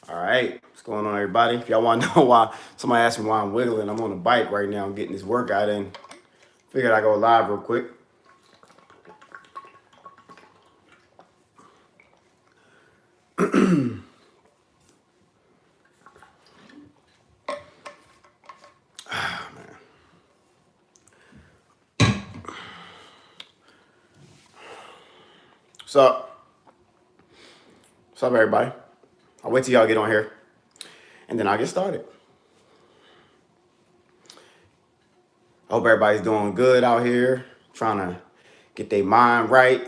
All right, what's going on, everybody? If y'all want to know why, somebody asked me why I'm wiggling. I'm on a bike right now. I'm getting this workout in. Figured I'd go live real quick. Ah, man. What's up? What's up, everybody? I'll wait till y'all get on here, and then I'll get started. I hope everybody's doing good out here, trying to get their mind right.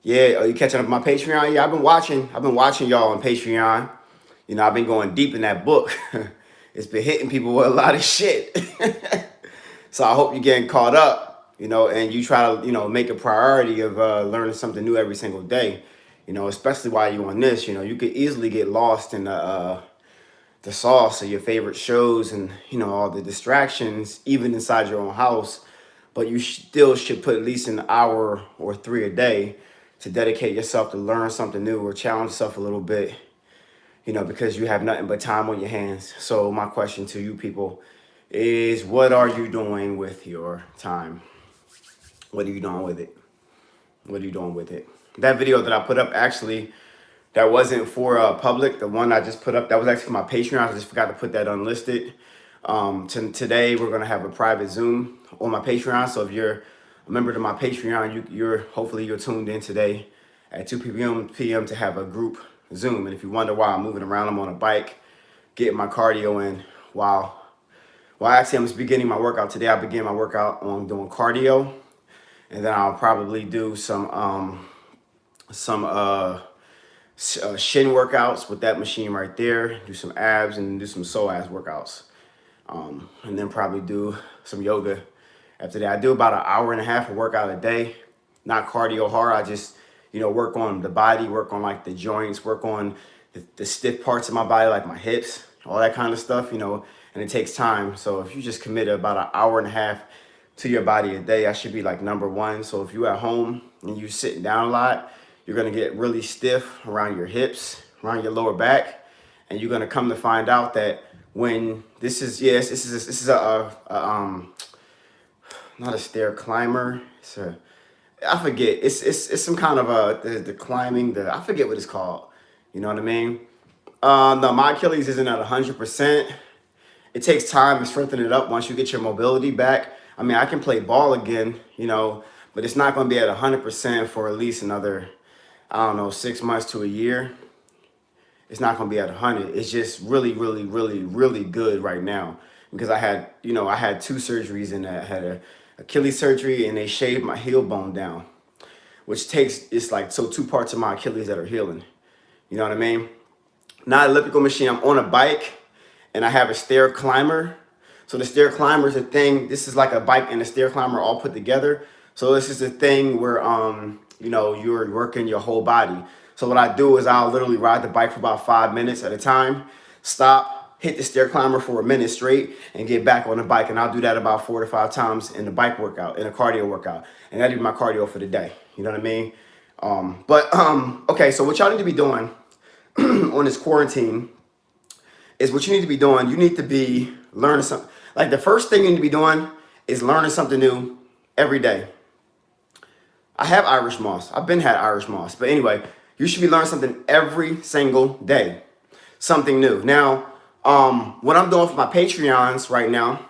Yeah, are you catching up on my Patreon? Yeah, I've been watching y'all on Patreon. You know, I've been going deep in that book. It's been hitting people with a lot of shit. So I hope you're getting caught up, and you try to, make a priority of learning something new every single day. Especially while you're on this, you could easily get lost in the sauce of your favorite shows and, all the distractions, even inside your own house. But you still should put at least an hour or three a day to dedicate yourself to learn something new or challenge yourself a little bit, because you have nothing but time on your hands. So my question to you people is, what are you doing with your time? What are you doing with it? What are you doing with it? That video that I put up, actually, that wasn't for public. The one I just put up, that was actually for my Patreon. I just forgot to put that unlisted. Today, we're going to have a private Zoom on my Patreon. So if you're a member to my Patreon, hopefully you're tuned in today at 2 p.m. to have a group Zoom. And if you wonder why I'm moving around, I'm on a bike, getting my cardio in actually, I'm just beginning my workout today. I begin my workout on doing cardio, and then I'll probably do some shin workouts with that machine right there. Do some abs and do some psoas workouts, and then probably do some yoga after that. I do about an hour and a half of workout a day, not cardio hard. I just work on the body, work on like the joints, work on the stiff parts of my body, like my hips, all that kind of stuff, and it takes time. So if you just commit about an hour and a half to your body a day, I should be like number one. So if you're at home and you're sitting down a lot, you're gonna get really stiff around your hips, around your lower back, and you're gonna come to find out that when this is not a stair climber. I forget. It's some kind of the climbing. I forget what it's called. You know what I mean? No, my Achilles isn't at 100%. It takes time to strengthen it up once you get your mobility back. I mean, I can play ball again, but it's not going to be at 100% for at least another, I don't know, 6 months to a year. It's not going to be at 100. It's just really, really, really, really good right now because I had 2 surgeries, and I had a Achilles surgery, and they shaved my heel bone down, which it's like, so 2 parts of my Achilles that are healing. You know what I mean? Not elliptical machine. I'm on a bike, and I have a stair climber. So the stair climber is a thing. This is like a bike and a stair climber all put together. So this is a thing where you're working your whole body. So what I do is I'll literally ride the bike for about 5 minutes at a time, stop, hit the stair climber for a minute straight, and get back on the bike. And I'll do that about 4 to 5 times in the bike workout, in a cardio workout. And that'll be my cardio for the day. You know what I mean? Okay, so what y'all need to be doing on this quarantine is what you need to be doing. You need to be learning something. Like, the first thing you need to be doing is learning something new every day. I have Irish moss. I've been had Irish moss. But anyway, you should be learning something every single day. Something new. Now, what I'm doing for my Patreons right now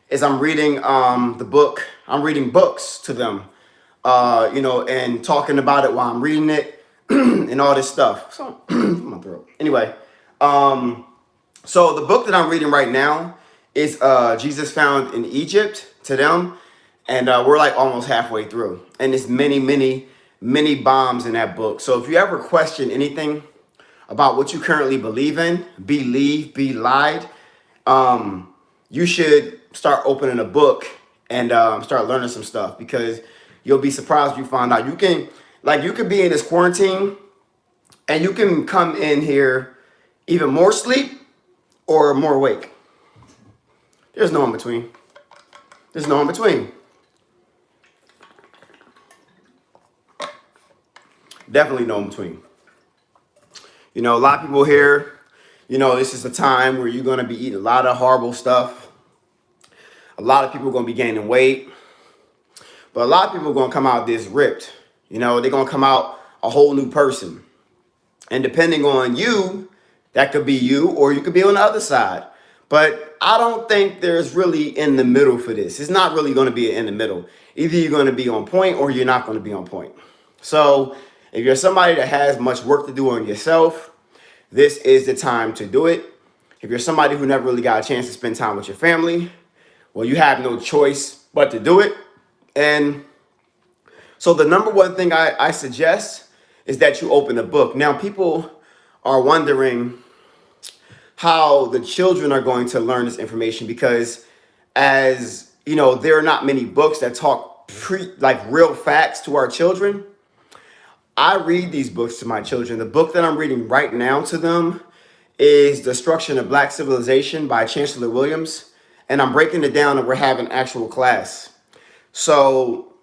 is I'm reading the book. I'm reading books to them, and talking about it while I'm reading it and all this stuff. So, my throat. Anyway, so the book that I'm reading right now is Jesus Found in Egypt to them. And we're like almost halfway through. And there's many, many, many bombs in that book. So if you ever question anything about what you currently believe in, be lied, you should start opening a book and start learning some stuff, because you'll be surprised you find out. You could be in this quarantine and you can come in here even more asleep or more awake. There's no in between. There's no in between. Definitely no in between. A lot of people here, this is a time where you're going to be eating a lot of horrible stuff. A lot of people are going to be gaining weight. But a lot of people are going to come out this ripped. They're going to come out a whole new person. And depending on you, that could be you, or you could be on the other side. But I don't think there's really in the middle for this. It's not really going to be in the middle. Either you're going to be on point or you're not going to be on point. So if you're somebody that has much work to do on yourself, this is the time to do it. If you're somebody who never really got a chance to spend time with your family, well, you have no choice but to do it. And so the number one thing I suggest is that you open a book. Now, people are wondering how the children are going to learn this information because, as you know, there are not many books that talk like real facts to our children. I read these books to my children. The book that I'm reading right now to them is Destruction of Black Civilization by Chancellor Williams. And I'm breaking it down and we're having actual class. So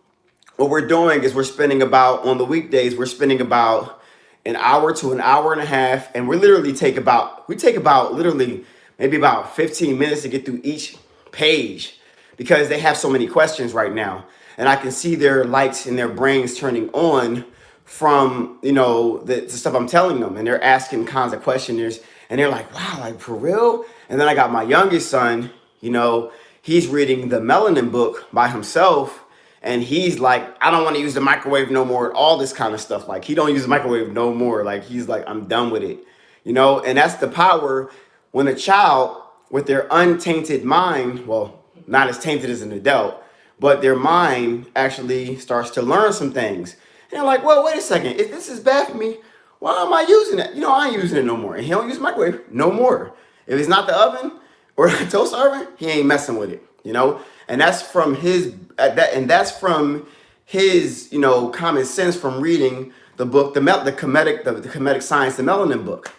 what we're doing is on the weekdays, we're spending about an hour to an hour and a half. And we take about literally maybe about 15 minutes to get through each page because they have so many questions right now. And I can see their lights in their brains turning on from, the stuff I'm telling them. And they're asking kinds of questions. And they're like, wow, like for real? And then I got my youngest son, he's reading the Melanin book by himself. And he's like, I don't want to use the microwave no more. All this kind of stuff. Like he don't use the microwave no more. Like he's like, I'm done with it. And that's the power when a child with their untainted mind, well, not as tainted as an adult, but their mind actually starts to learn some things. And they're like, well, wait a second. If this is bad for me, why am I using it? I ain't using it no more. And he don't use the microwave no more. If it's not the oven or the toaster oven, he ain't messing with it, And that's from his common sense from reading the book, the comedic science, the Melanin book.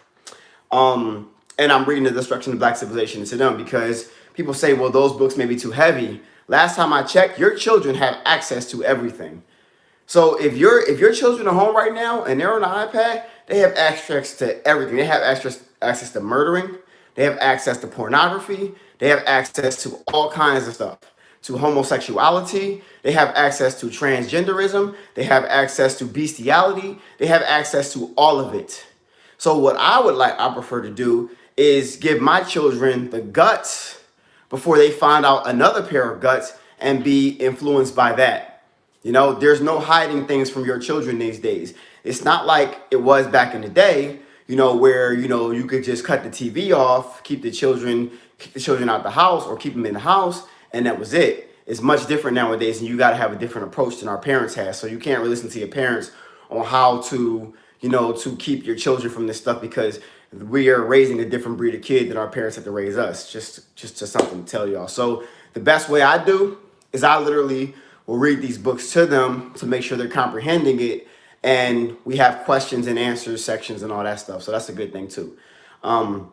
And I'm reading The Destruction of Black Civilization to them because people say, well, those books may be too heavy. Last time I checked, your children have access to everything. So if your children are home right now and they're on an iPad, they have access to everything. They have access to murdering. They have access to pornography. They have access to all kinds of stuff. To homosexuality. They have access to transgenderism. They have access to bestiality. They have access to all of it. So what I prefer to do is give my children the guts before they find out another pair of guts and be influenced by that. There's no hiding things from your children these days. It's not like it was back in the day, where, you could just cut the TV off, keep the children out the house or keep them in the house. And that was it. It's much different nowadays. And you got to have a different approach than our parents had. So you can't really listen to your parents on how to, to keep your children from this stuff because we are raising a different breed of kid than our parents had to raise us. Just something to tell y'all. So the best way I do is I literally will read these books to them to make sure they're comprehending it. And we have questions and answers sections and all that stuff. So that's a good thing too. I'm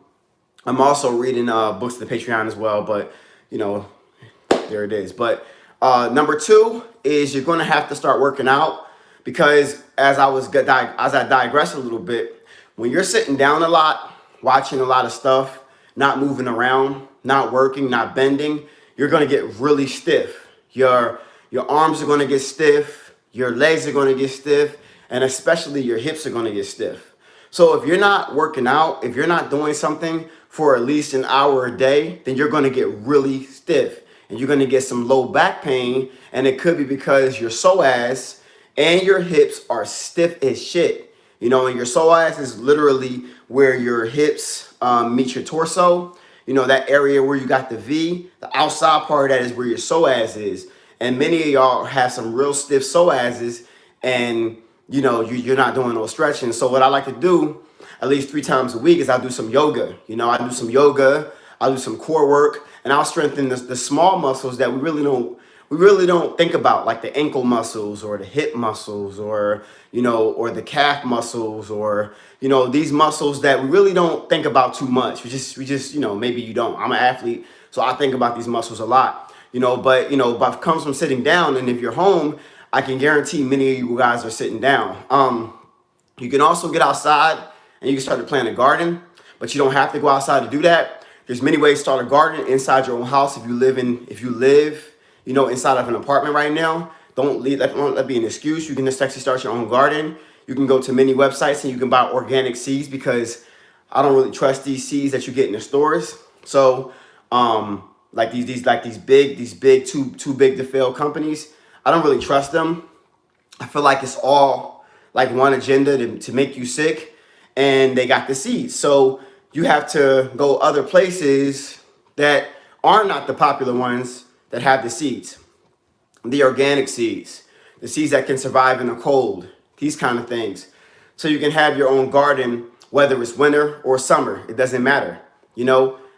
also reading books to the Patreon as well, but there it is. But number 2 is you're going to have to start working out because as I digress a little bit, when you're sitting down a lot, watching a lot of stuff, not moving around, not working, not bending, you're going to get really stiff. Your arms are going to get stiff, your legs are going to get stiff, and especially your hips are going to get stiff. So if you're not working out, if you're not doing something for at least an hour a day, then you're going to get really stiff. And you're going to get some low back pain. And it could be because your psoas and your hips are stiff as shit. And your psoas is literally where your hips meet your torso. That area where you got the V, the outside part of that is where your psoas is. And many of y'all have some real stiff psoases and, you're not doing no stretching. So what I like to do at least 3 times a week is I do some yoga. I do some yoga, I do some core work, and I'll strengthen the small muscles that we really don't think about, like the ankle muscles or the hip muscles or the calf muscles or these muscles that we really don't think about too much. We just maybe you don't. I'm an athlete, so I think about these muscles a lot. But it comes from sitting down, and if you're home, I can guarantee many of you guys are sitting down. You can also get outside and you can start to plant a garden, but you don't have to go outside to do that. There's many ways to start a garden inside your own house. If you live, inside of an apartment right now, don't let that be an excuse. You can just actually start your own garden. You can go to many websites and you can buy organic seeds, because I don't really trust these seeds that you get in the stores. So, like these big too big to fail companies, I don't really trust them. I feel like it's all like one agenda to make you sick, and they got the seeds. So you have to go other places that are not the popular ones that have the seeds, the organic seeds, the seeds that can survive in the cold, these kind of things. So you can have your own garden, whether it's winter or summer, it doesn't matter,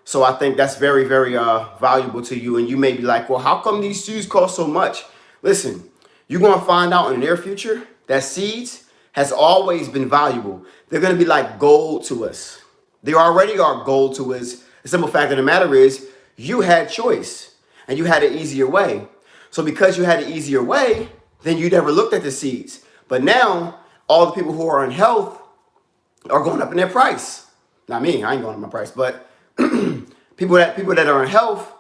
So I think that's very, very valuable to you. And you may be like, well, how come these seeds cost so much? Listen, you're going to find out in the near future that seeds has always been valuable. They're going to be like gold to us. They already are gold to us. The simple fact of the matter is you had choice and you had an easier way. So because you had an easier way, then you never looked at the seeds. But now all the people who are in health are going up in their price. Not me, I ain't going up my price, but people that are in health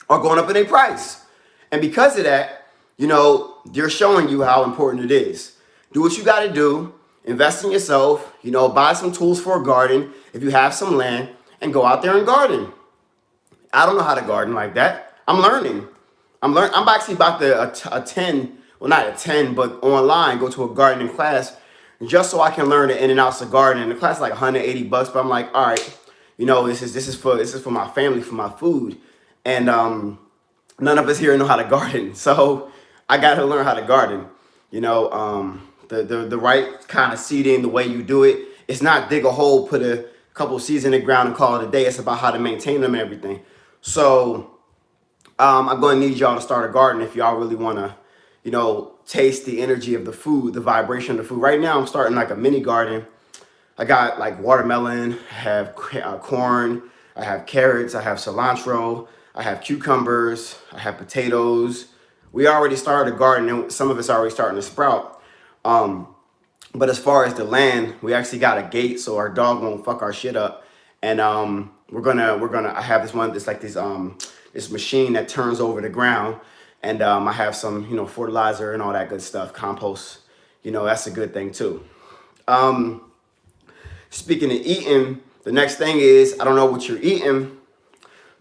are going up in their price. And because of that, they're showing you how important it is. Do what you got to do. Invest in yourself. Buy some tools for a garden if you have some land, and go out there and garden. I don't know how to garden like that. I'm learning. I'm actually about to attend, well, not attend, but online, go to a gardening class just so I can learn the in and outs of gardening. The class is like $180, but I'm like, all right, this is for my family, for my food, and none of us here know how to garden, so I got to learn how to garden. The right kind of seeding, the way you do it. It's not dig a hole, put a couple seeds in the ground and call it a day. It's about how to maintain them and everything. So I'm going to need y'all to start a garden if y'all really want to, taste the energy of the food, the vibration of the food. Right now I'm starting like a mini garden. I got like watermelon, I have corn, I have carrots, I have cilantro, I have cucumbers, I have potatoes. We already started a garden and some of it's already starting to sprout. But as far as the land, we actually got a gate so our dog won't fuck our shit up. And I have this machine that turns over the ground, and I have some fertilizer and all that good stuff, compost. That's a good thing too. Speaking of eating, the next thing is, I don't know what you're eating,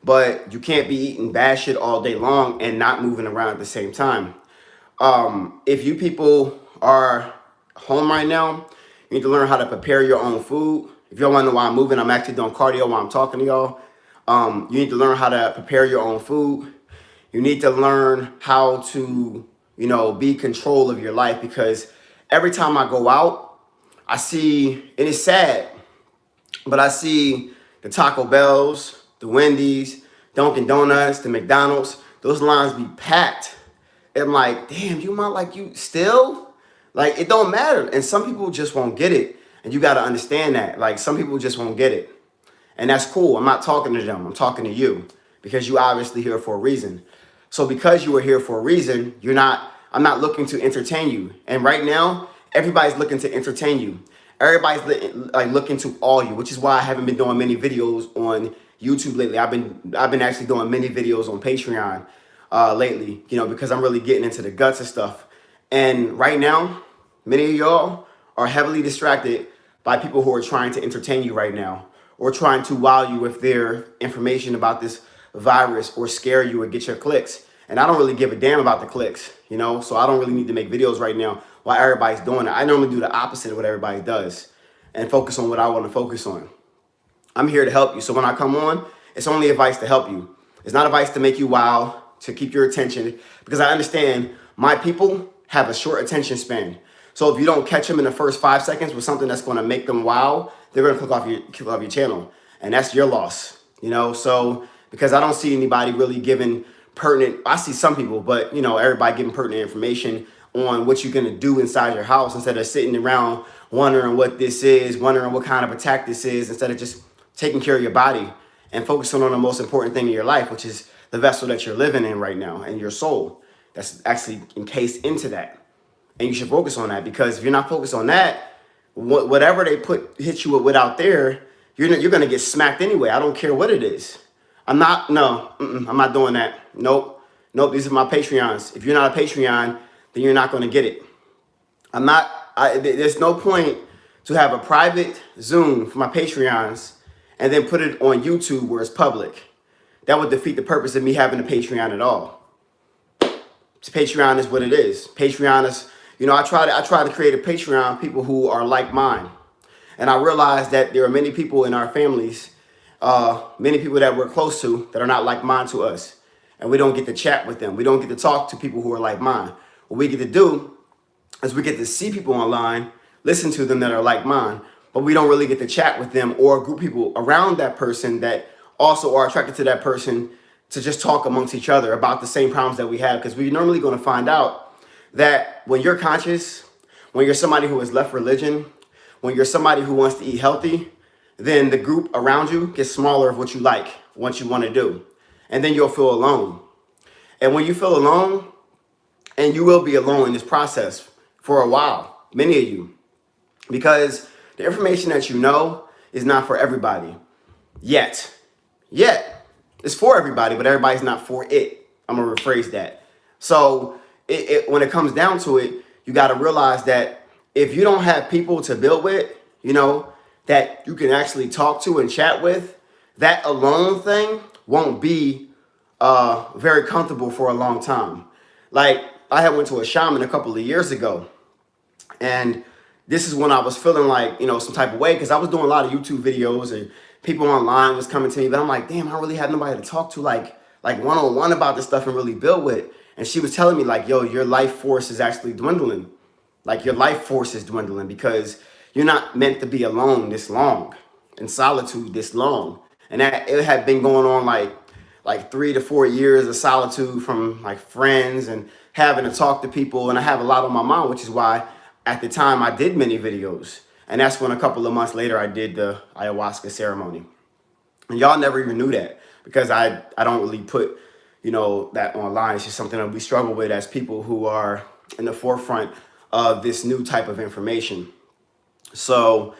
but you can't be eating bad shit all day long and not moving around at the same time. If you people are home right now, you need to learn how to prepare your own food. If y'all want to know why I'm moving, I'm actually doing cardio while I'm talking to y'all. You need to learn how to prepare your own food. You need to learn how to, be in control of your life, because every time I go out, I see, and it's sad, but I see the Taco Bells, the Wendy's, Dunkin' Donuts, the McDonald's, those lines be packed. And I'm like, damn, you still? Like, it don't matter. And some people just won't get it. And you got to understand that. Like, some people just won't get it. And that's cool. I'm not talking to them. I'm talking to you, because you obviously here for a reason. So because you are here for a reason, I'm not looking to entertain you. And right now, everybody's looking to entertain you. Everybody's looking to awe you, which is why I haven't been doing many videos on YouTube lately. I've been actually doing many videos on Patreon lately, because I'm really getting into the guts of stuff. And right now, many of y'all are heavily distracted by people who are trying to entertain you right now, or trying to wow you with their information about this virus, or scare you or get your clicks. And I don't really give a damn about the clicks, so I don't really need to make videos right now while everybody's doing it. I normally do the opposite of what everybody does and focus on what I want to focus on. I'm here to help you. So when I come on, it's only advice to help you. It's not advice to make you wow, to keep your attention, because I understand my people have a short attention span. So if you don't catch them in the first 5 seconds with something that's going to make them wow, they're going to click off your channel, and that's your loss. So because I don't see anybody really giving pertinent, I see some people, but everybody giving pertinent information on what you're going to do inside your house, instead of sitting around wondering what this is, wondering what kind of attack this is, instead of just taking care of your body and focusing on the most important thing in your life, which is the vessel that you're living in right now, and your soul that's actually encased into that. And you should focus on that, because if you're not focused on that, whatever they hit you with out there, you're gonna get smacked anyway. I don't care what it is. I'm not no, I'm not doing that. Nope. These are my Patreons. If you're not a Patreon, then you're not gonna get it. I'm not. There's no point to have a private Zoom for my Patreons and then put it on YouTube where it's public. That would defeat the purpose of me having a Patreon at all. Patreon is what it is. Patreon is, I try to create a Patreon people who are like mine. And I realized that there are many people in our families, many people that we're close to that are not like mine to us. And we don't get to chat with them. We don't get to talk to people who are like mine. What we get to do is we get to see people online, listen to them that are like mine, but we don't really get to chat with them or a group of people around that person that also are attracted to that person to just talk amongst each other about the same problems that we have. Because we're normally going to find out that when you're conscious, when you're somebody who has left religion, when you're somebody who wants to eat healthy, then the group around you gets smaller of what you like, what you want to do. And then you'll feel alone. And when you feel alone, and you will be alone in this process for a while, many of you, because the information that you know is not for everybody yet. It's for everybody, but everybody's not for it. I'm gonna rephrase that. So when it comes down to it, you got to realize that if you don't have people to build with, that you can actually talk to and chat with, that alone thing won't be very comfortable for a long time. Like, I had went to a shaman a couple of years ago, and this is when I was feeling like, some type of way, because I was doing a lot of YouTube videos and people online was coming to me, but I'm like, damn, I don't really have nobody to talk to like one-on-one about this stuff and really build with. And she was telling me like, yo, your life force is actually dwindling. Like, your life force is dwindling because you're not meant to be alone this long, in solitude this long. And that it had been going on like 3 to 4 years of solitude from like friends and having to talk to people. And I have a lot on my mind, which is why at the time I did many videos. And that's when a couple of months later I did the ayahuasca ceremony. And y'all never even knew that because I don't really put, that online. It's just something that we struggle with as people who are in the forefront of this new type of information. So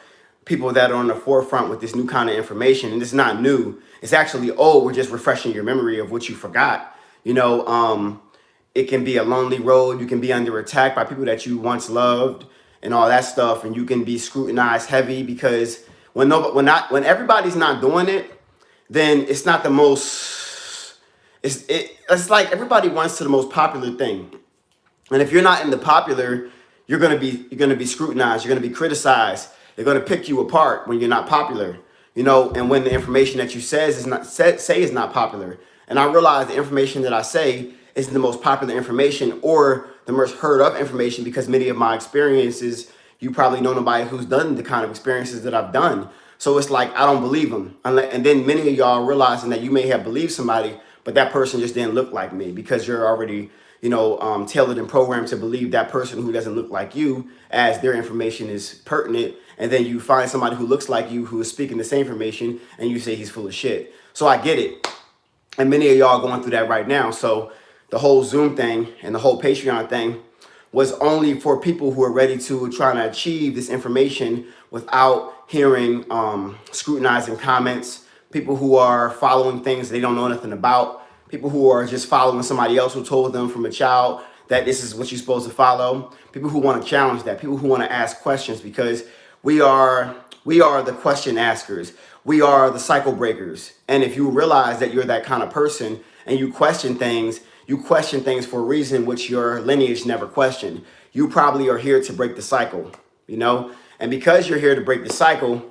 people that are on the forefront with this new kind of information, and it's not new, it's actually old. We're just refreshing your memory of what you forgot. It can be a lonely road. You can be under attack by people that you once loved and all that stuff. And you can be scrutinized heavy because when everybody's not doing it, then it's not the most, it's like everybody wants to the most popular thing. And if you're not in the popular, you're gonna be scrutinized, you're gonna be criticized, they're gonna pick you apart when you're not popular, and when the information that you say is not popular. And I realize the information that I say isn't the most popular information or the most heard of information because many of my experiences, you probably know nobody who's done the kind of experiences that I've done. So it's like, I don't believe them. And then many of y'all realizing that you may have believed somebody, but that person just didn't look like me because you're already, tailored and programmed to believe that person who doesn't look like you as their information is pertinent. And then you find somebody who looks like you who is speaking the same information and you say he's full of shit. So I get it. And many of y'all are going through that right now. So the whole Zoom thing and the whole Patreon thing was only for people who are ready to try to achieve this information without hearing scrutinizing comments, people who are following things they don't know nothing about, people who are just following somebody else who told them from a child that this is what you're supposed to follow, people who want to challenge that, people who want to ask questions, because we are the question askers. We are the cycle breakers. And if you realize that you're that kind of person and you question things for a reason which your lineage never questioned. You probably are here to break the cycle, And because you're here to break the cycle,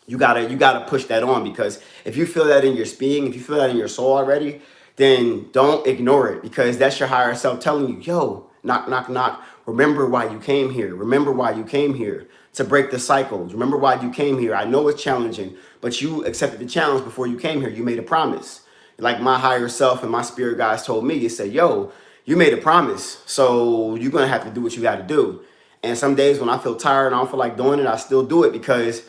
you gotta push that on, because if you feel that in your being, if you feel that in your soul already, then don't ignore it, because that's your higher self telling you, yo, knock, knock, knock. Remember why you came here. Remember why you came here, to break the cycles. Remember why you came here. I know it's challenging, but you accepted the challenge before you came here. You made a promise. Like my higher self and my spirit guides told me, it said, yo, you made a promise, so you're going to have to do what you got to do. And some days when I feel tired and I don't feel like doing it, I still do it because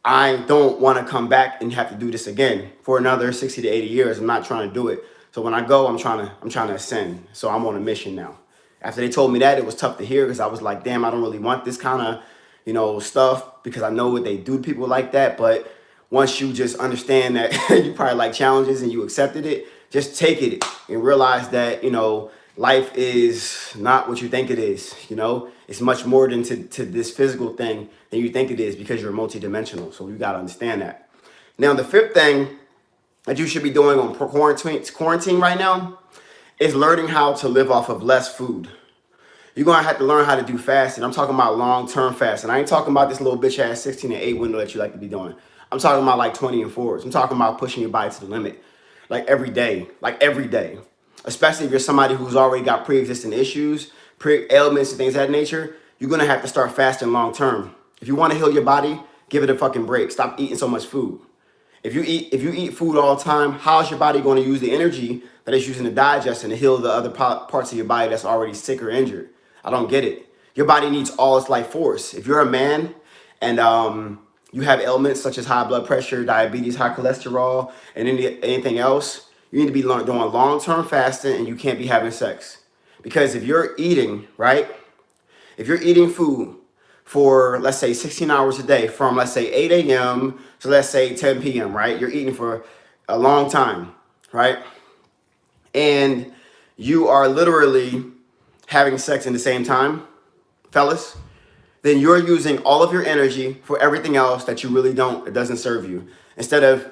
I don't want to come back and have to do this again for another 60 to 80 years. I'm not trying to do it. So when I go, I'm trying to ascend. So I'm on a mission now. After they told me that, it was tough to hear because I was like, damn, I don't really want this kind of, stuff, because I know what they do to people like that. But once you just understand that you probably like challenges and you accepted it, just take it and realize that, life is not what you think it is. It's much more than to this physical thing than you think it is, because you're multidimensional. So you got to understand that. Now, the fifth thing that you should be doing on quarantine right now is learning how to live off of less food. You're going to have to learn how to do fasting. I'm talking about long-term fasting. I ain't talking about this little bitch ass 16 and 8 window that you like to be doing. I'm talking about like 20 and 4s. I'm talking about pushing your body to the limit. Like every day. Especially if you're somebody who's already got pre-existing issues, ailments and things of that nature, you're going to have to start fasting long-term. If you want to heal your body, give it a fucking break. Stop eating so much food. If you eat food all the time, how's your body going to use the energy that it's using to digest and to heal the other parts of your body that's already sick or injured? I don't get it. Your body needs all its life force. If you're a man and you have ailments such as high blood pressure, diabetes, high cholesterol, and anything else, you need to be doing long-term fasting, and you can't be having sex. Because if you're eating, right? If you're eating food for, let's say, 16 hours a day, from, let's say, 8 a.m. to, let's say, 10 p.m., right? You're eating for a long time, right? And you are literally having sex in the same time, fellas, then you're using all of your energy for everything else that you really it doesn't serve you. Instead of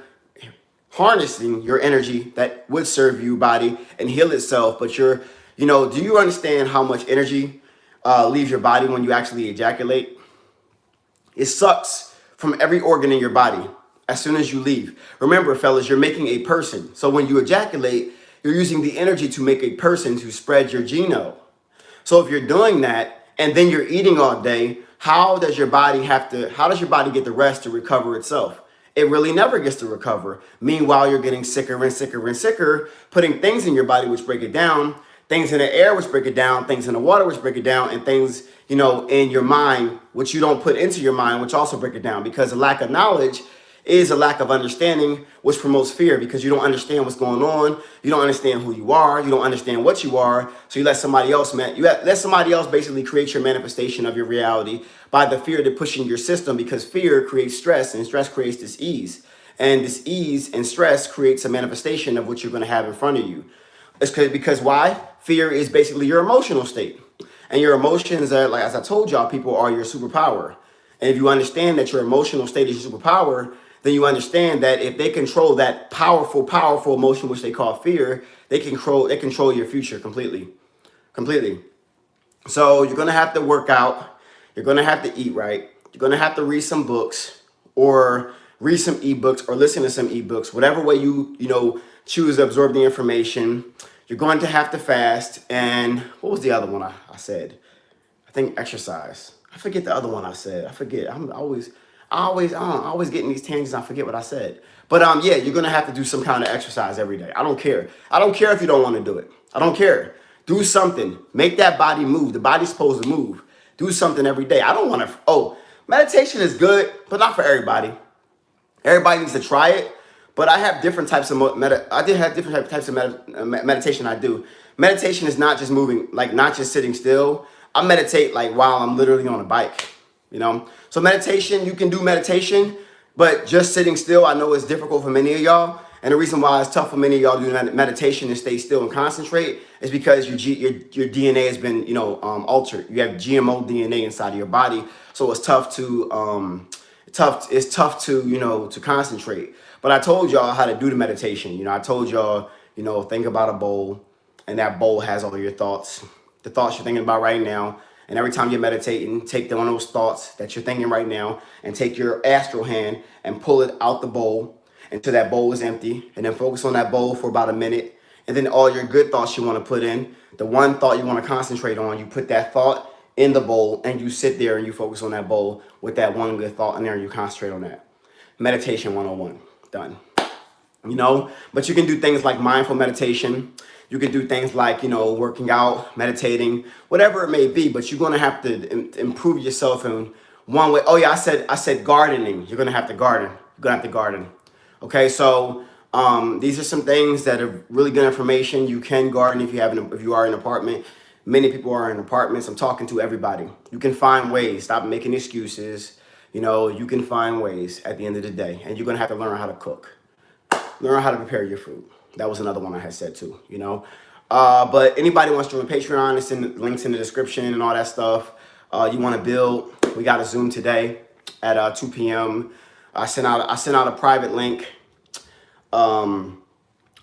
harnessing your energy that would serve you, body, and heal itself, but do you understand how much energy leaves your body when you actually ejaculate? It sucks from every organ in your body as soon as you leave. Remember, fellas, you're making a person. So when you ejaculate, you're using the energy to make a person to spread your genome. So if you're doing that and then you're eating all day, how does your body get the rest to recover itself? It really never gets to recover. Meanwhile, you're getting sicker and sicker and sicker, putting things in your body which break it down, things in the air which break it down, things in the water which break it down, and things, in your mind which you don't put into your mind which also break it down. Because a lack of knowledge is a lack of understanding, which promotes fear, because you don't understand what's going on. You don't understand who you are. You don't understand what you are. So you let somebody else basically create your manifestation of your reality by the fear they're pushing your system, because fear creates stress, and stress creates dis-ease. And dis-ease and stress creates a manifestation of what you're going to have in front of you. It's because why? Fear is basically your emotional state. And your emotions are, like, as I told y'all, people, are your superpower. And if you understand that your emotional state is your superpower, then you understand that if they control that powerful emotion, which they call fear, they control your future completely. So you're going to have to work out. You're going to have to eat right. You're going to have to read some books, or read some ebooks, or listen to some ebooks, whatever way you choose to absorb the information. You're going to have to fast. And what was the other one I said? I think exercise. I forget the other one I said. I forget. I'm always getting these tangents. I forget what I said. But yeah, you're gonna have to do some kind of exercise every day. I don't care. I don't care if you don't want to do it. I don't care. Do something. Make that body move. The body's supposed to move. Do something every day. I don't want to. Oh, meditation is good, but not for everybody. Everybody needs to try it. But I have different types of different types of meditation. I do. Meditation is not just moving, like not just sitting still. I meditate like while I'm literally on a bike, So meditation, you can do meditation, but just sitting still, I know it's difficult for many of y'all. And the reason why it's tough for many of y'all to do meditation and stay still and concentrate is because your DNA has been, altered. You have GMO DNA inside of your body, so it's tough to to concentrate. But I told y'all how to do the meditation. I told y'all, think about a bowl, and that bowl has all your thoughts. The thoughts you're thinking about right now. And every time you're meditating, take one of those thoughts that you're thinking right now and take your astral hand and pull it out the bowl until that bowl is empty. And then focus on that bowl for about a minute. And then all your good thoughts you want to put in, the one thought you want to concentrate on, you put that thought in the bowl and you sit there and you focus on that bowl with that one good thought in there and you concentrate on that. Meditation 101, done. But you can do things like mindful meditation. You can do things like, working out, meditating, whatever it may be, but you're going to have to improve yourself in one way. Oh yeah, I said gardening. You're going to have to garden. You're going to have to garden. Okay, so these are some things that are really good information. You can garden if you are in an apartment. Many people are in apartments. I'm talking to everybody. You can find ways. Stop making excuses. You know, you can find ways at the end of the day. And you're going to have to learn how to cook. Learn how to prepare your food. That was another one I had said too, you know. But anybody wants to join Patreon, it's in the links in the description and all that stuff. You want to build, we got a Zoom today at 2 p.m. I sent out a private link. I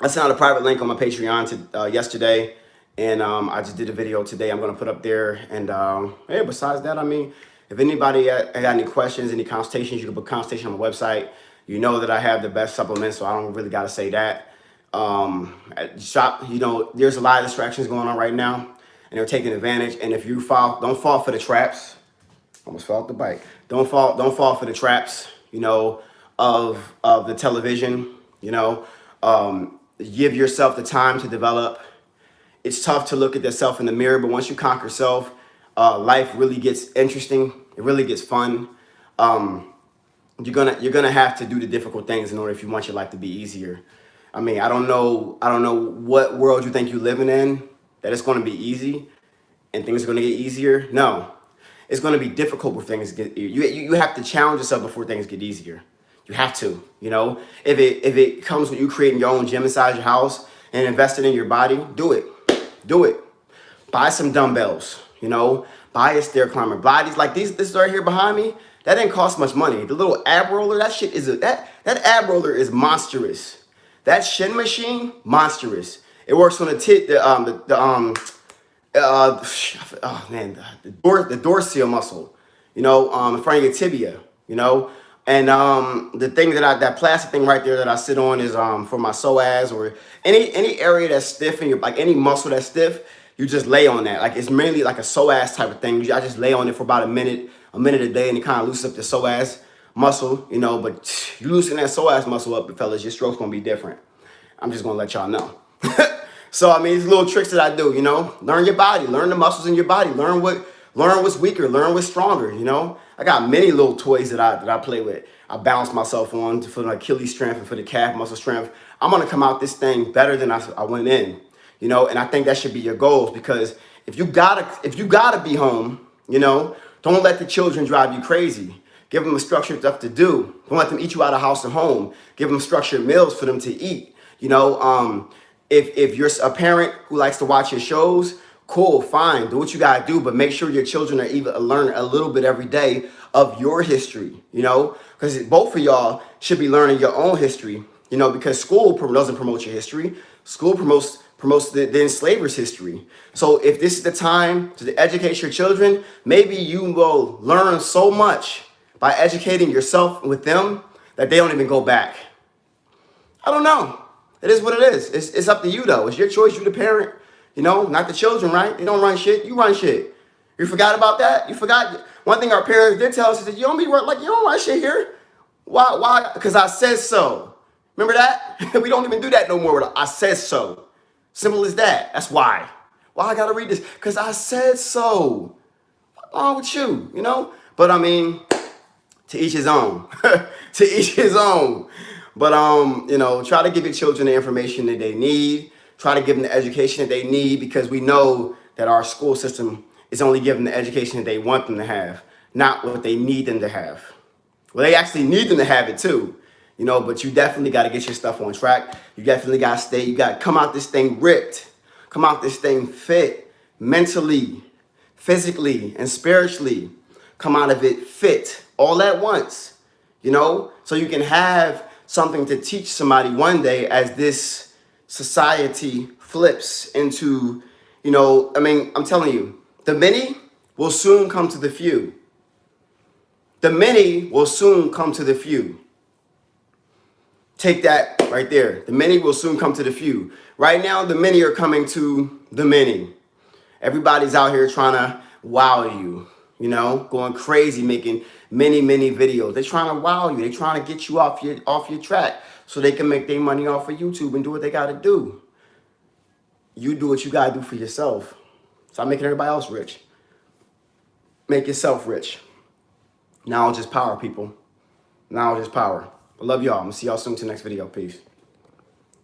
sent out a private link on my Patreon yesterday, and I just did a video today I'm going to put up there. And hey, besides that, I mean, if anybody got any questions, any consultations, you can book consultation on the website. You know that I have the best supplements, so I don't really got to say that. Shop, you know, there's a lot of distractions going on right now, and they're taking advantage. And if you don't fall for the traps. Almost fell off the bike. Don't fall for the traps, you know, of the television, you know. Give yourself the time to develop. It's tough to look at yourself in the mirror, but once you conquer self, life really gets interesting. It really gets fun. You're gonna have to do the difficult things in order if you want your life to be easier. I mean, I don't know what world you think you're living in that it's gonna be easy and things are gonna get easier. No, it's gonna be difficult before things get. You have to challenge yourself before things get easier. You have to, you know. If it comes with you creating your own gym inside your house and investing in your body, do it. Do it. Buy some dumbbells, you know. Buy a stair climber. Buy these, like this right here behind me. That didn't cost much money. The little ab roller, that shit is that ab roller is monstrous. That shin machine, monstrous. It works on the dorsal muscle, you know, in front of your tibia, you know. And the thing that plastic thing right there that I sit on is for my psoas, or any area that's stiff in your, like any muscle that's stiff, you just lay on that. Like it's mainly like a psoas type of thing. I just lay on it for about a minute a day, and it kind of loosens up the psoas muscle, you know. But you loosen that psoas muscle up, fellas, your stroke's gonna be different. I'm just gonna let y'all know. So I mean, these little tricks that I do, you know, learn your body, learn the muscles in your body, learn what's weaker, learn what's stronger, you know. I got many little toys that I play with. I balance myself on for the Achilles strength and for the calf muscle strength. I'm gonna come out this thing better than I went in, you know. And I think that should be your goals, because if you gotta be home, you know, don't let the children drive you crazy. Give them a structured stuff to do. Don't let them eat you out of house and home. Give them structured meals for them to eat. You know, if you're a parent who likes to watch your shows, cool, fine, do what you gotta do, but make sure your children are even learning a little bit every day of your history, you know, because both of y'all should be learning your own history, you know, because school doesn't promote your history. School promotes the enslavers' history. So if this is the time to educate your children, maybe you will learn so much by educating yourself with them that they don't even go back. I don't know. It is what it is. It's up to you, though. It's your choice. You the parent, you know, not the children, right? They don't run shit. You run shit. You forgot about that? You forgot? One thing our parents did tell us is that you don't run shit here. Why? Because I said so. Remember that? We don't even do that no more. I said so. Simple as that. That's why. Why I gotta read this? Because I said so. What's wrong with you? You know? But I mean, to each his own. To each his own. But you know, try to give your children the information that they need. Try to give them the education that they need, because we know that our school system is only giving the education that they want them to have, not what they need them to have. Well, they actually need them to have it too, you know, but you definitely got to get your stuff on track. You definitely got to stay. You got to come out this thing ripped. Come out this thing fit, mentally, physically, and spiritually. Come out of it fit all at once, you know, so you can have something to teach somebody one day as this society flips into, you know, I mean, I'm telling you, the many will soon come to the few. The many will soon come to the few. Take that right there. The many will soon come to the few. Right now, the many are coming to the many. Everybody's out here trying to wow you, you know, going crazy, making many videos. They're trying to wow you. They're trying to get you off your track so they can make their money off of YouTube and do what they got to do. You do what you got to do for yourself. Stop making everybody else rich. Make yourself rich. Knowledge is power, people. Knowledge is power. I love y'all. I'm going to see y'all soon to the next video. Peace.